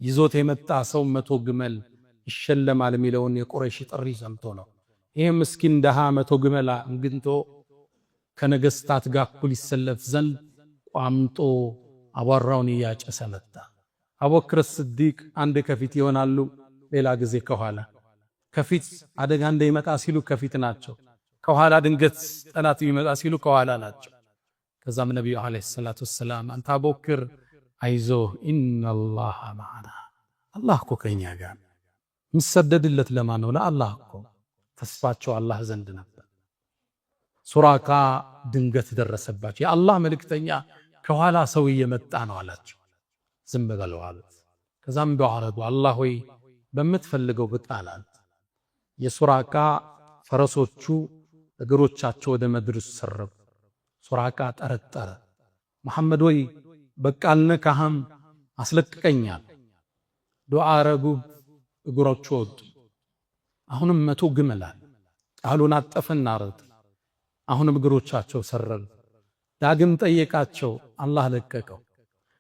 ይዞት የመጣ ሰው 100 ግመል ይሸለማል የሚለውን የቁረይሽ ጥሪ ሰምቶ ነው። ይህ ምስኪን ደሃ 100 ግመል አግኝቶ ከነገስታት ጋር እኩል ይሰለፍ ዘንድ ቋምጦ አቧራውን እያጨሰ መጣ። አቡበክር ስዲቅ አንድ ከፊት ይሆናሉ፣ ሌላ ጊዜ ከኋላ። ከፊት አደጋ እንደሚመጣ ሲሉ ከፊት ናቸው፣ ከኋላ ድንገት ጠላት ይመጣ ሲሉ ከኋላ ናቸው። ከዛም ነብዩ አለይሂ ሰላቱ ወሰላም አንተ አቡበክር አይዞህ ኢነላህ ማዓና፣ አላህ እኮ ከኛ ጋር ነው። የሚሰደድለት ለማን ነው? ለአላህ እኮ። ተስፋቸው አላህ ዘንድ ነበር። ሱራቃ ድንገት ደረሰባቸው። የአላህ መልእክተኛ ከኋላ ሰው እየመጣ ነው አላቸው። ዝም በለው አሉት። ከዛም በኋረዱ አላህ ሆይ በምትፈልገው ብጣላል። የሱራቃ ፈረሶቹ እግሮቻቸው ወደ ምድር ሰረጉ። ሱራቃ ጠረጠረ። መሐመድ ሆይ በቃ አልነካህም፣ አስለቅቀኛል። ዱዓ አረጉ። እግሮቹ ወጡ። አሁንም 100 ግመላል። ቃሉን አጠፈና አረዱ። አሁንም እግሮቻቸው ሰረሩ። ዳግም ጠየቃቸው፣ አላህ ለቀቀው።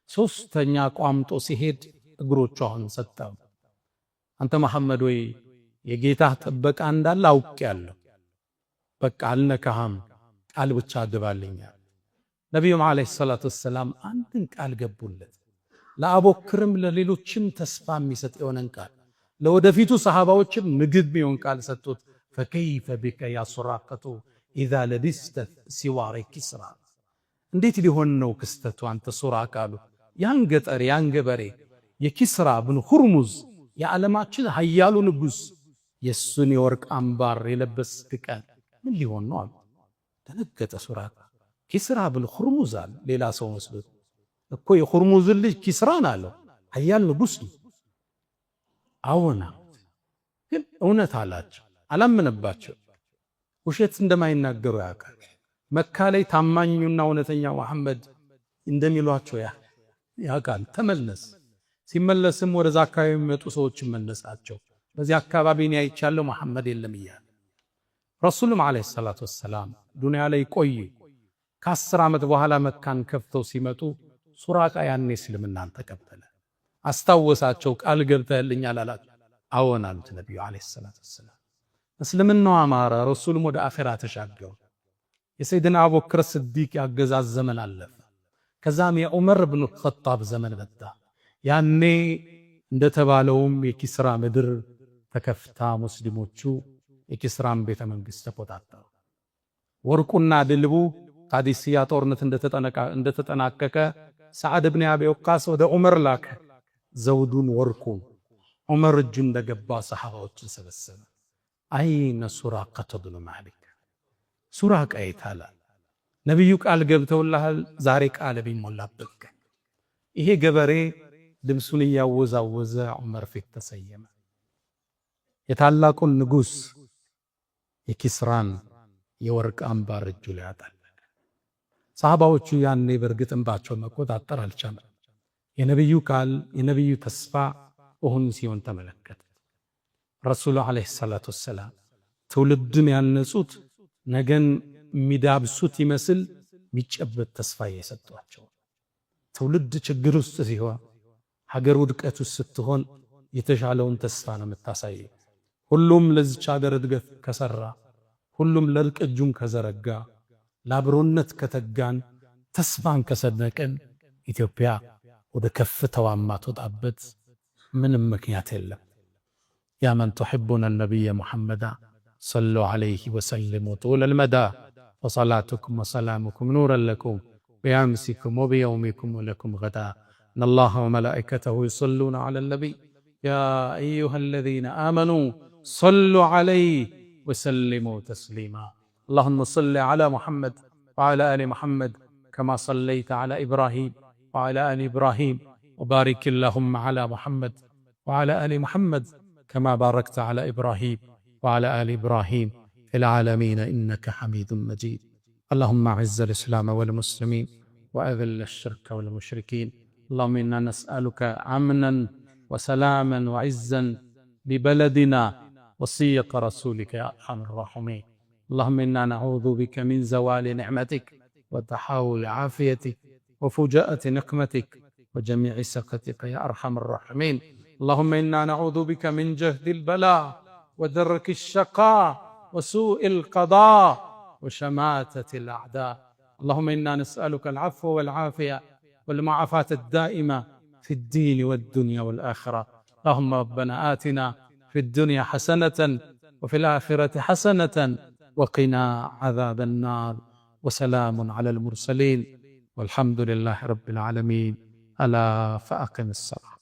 ሶስተኛ ቋምጦ ሲሄድ እግሮቹ አሁን ሰጠው። አንተ መሐመድ ወይ የጌታህ ጥበቃ እንዳለ አውቄያለሁ፣ በቃ አልነካህም፣ ቃል ብቻ አግባልኛል። ነቢዩም አለይሂ ሰላቱ ወሰላም አንድን ቃል ገቡለት። ለአቡበክርም ለሌሎችም ተስፋ የሚሰጥ የሆነን ቃል፣ ለወደፊቱ ሰሃባዎችም ምግብ የሚሆን ቃል ሰጡት። ፈከይፈ ቢከ ያ ሱራቀቱ ኢዛ ለቢስተ ሲዋሪ ኪስራ። እንዴት ሊሆን ነው ክስተቱ አንተ ሱራቃ አሉ። ያን ገጠር ያን ገበሬ የኪስራ ብን ሁርሙዝ የዓለማችን ኃያሉ ንጉሥ የሱን የወርቅ አምባር የለበስክ ቀን ምን ሊሆን ነው አሉ። ደነገጠ ሱራቃ። ኪስራ ብን ሁርሙዝ አለ። ሌላ ሰው መስሎት እኮ የሁርሙዝ ልጅ ኪስራን አለው። ኃያል ንጉሥ ነው። አዎና ግን እውነት አላቸው። አላመነባቸው። ውሸት እንደማይናገሩ ያውቃል። መካ ላይ ታማኙና እውነተኛ መሐመድ እንደሚሏቸው ያ ያውቃል። ተመለስ። ሲመለስም ወደዛ አካባቢ የሚመጡ ሰዎች መለሳቸው። በዚህ አካባቢ እኔ አይቻለሁ መሐመድ የለም እያለ ረሱሉም ዓለይሂ ሰላቱ ወሰላም ዱንያ ላይ ቆዩ። ከ10 ዓመት በኋላ መካን ከፍተው ሲመጡ ሱራቃ ያኔ እስልምናን ተቀበለ። አስታወሳቸው። ቃል ገብተህልኛል አላቸው። አዎን አሉት ነቢዩ ዓለይሂ ሰላቱ ወሰላም። እስልምናው አማረ። ረሱሉም ወደ አኺራ ተሻገሩ። የሰይድና አቡበክር ስዲቅ ያገዛዝ ዘመን አለፈ። ከዛም የዑመር ብኑ ኸጣብ ዘመን መጣ። ያኔ እንደተባለውም የኪስራ ምድር ተከፍታ ሙስሊሞቹ የኪስራን ቤተ መንግሥት ተቆጣጠሩ። ወርቁና ድልቡ ቃዲስያ ጦርነት እንደተጠናቀቀ ሰዓድ ብን አቢ ወቃስ ወደ ዑመር ላከ። ዘውዱን ወርቁን ዑመር እጁ እንደገባ ሰሓባዎችን ሰበሰበ። አይነ ሱራቀተ ብኑ ማሊክ፣ ሱራቃ የታለ? ነቢዩ ቃል ገብተውልሃል፣ ዛሬ ቃል ቢሞላበት ቀን። ይሄ ገበሬ ልብሱን እያወዛወዘ ዑመር ፊት ተሰየመ። የታላቁን ንጉሥ የኪስራን የወርቅ አምባር እጁ ላይ አጠለቀ። ሰሃባዎቹ ያኔ በእርግጥ እንባቸውን መቆጣጠር አልቻለም። የነቢዩ ቃል የነቢዩ ተስፋ እውን ሲሆን ተመለከተ። ረሱሉ ዓለይሂ ሰላቱ ወሰላም ትውልድን ያነጹት ነገን የሚዳብሱት ይመስል የሚጨበት ተስፋ እየሰጧቸው። ትውልድ ችግር ውስጥ ሲሆን፣ ሀገር ውድቀት ውስጥ ስትሆን የተሻለውን ተስፋ ነው የምታሳየው። ሁሉም ለዚች ሀገር እድገት ከሰራ፣ ሁሉም ለእርቅ እጁን ከዘረጋ፣ ለአብሮነት ከተጋን፣ ተስፋን ከሰነቅን ኢትዮጵያ ወደ ከፍታዋ ማትወጣበት ምንም ምክንያት የለም። ያ መን ቱሒቡነ ነቢየ ሙሐመዳ ሰሉ ዐለይሂ ወሰሊሙ ጡለል መዳ ወሰላቱኩም ወሰላሙኩም ኑረን ለኩም ቢአምሲኩም ወቢየውሚኩም ወለኩም ገዳ ኢነላሀ ወመላኢከተሁ ዩሰሉነ ዐለል ነቢይ ያ አዩሃ አለዚነ አመኑ ሰሉ ዐለይሂ ወሰሊሙ ተስሊማ اللهم صل على محمد وعلى آل محمد كما صليت على إبراهيم وعلى آل إبراهيم وبارك اللهم على محمد وعلى آل محمد كما باركت على إبراهيم وعلى آل إبراهيم في العالمين إنك حميد مجيد. اللهم أعز الإسلام والمسلمين وأذل الشرك والمشركين. اللهم إنا نسألك أمنا وسلاما وعزا ببلدنا وصية رسولك يا أرحم الراحمين. اللهم إنا نعوذ بك من زوال نعمتك وتحول عافيتك وفجاءة نقمتك وجميع سخطك يا أرحم الراحمين. اللهم إنا نعوذ بك من جهد البلاء ودرك الشقاء وسوء القضاء وشماتة الأعداء. اللهم إنا نسألك العفو والعافية والمعافاة الدائمة في الدين والدنيا والآخرة. اللهم ربنا آتنا في الدنيا حسنة وفي الآخرة حسنة وقنا عذاب النار. وسلام على المرسلين والحمد لله رب العالمين. ألا فأقم الصلاة.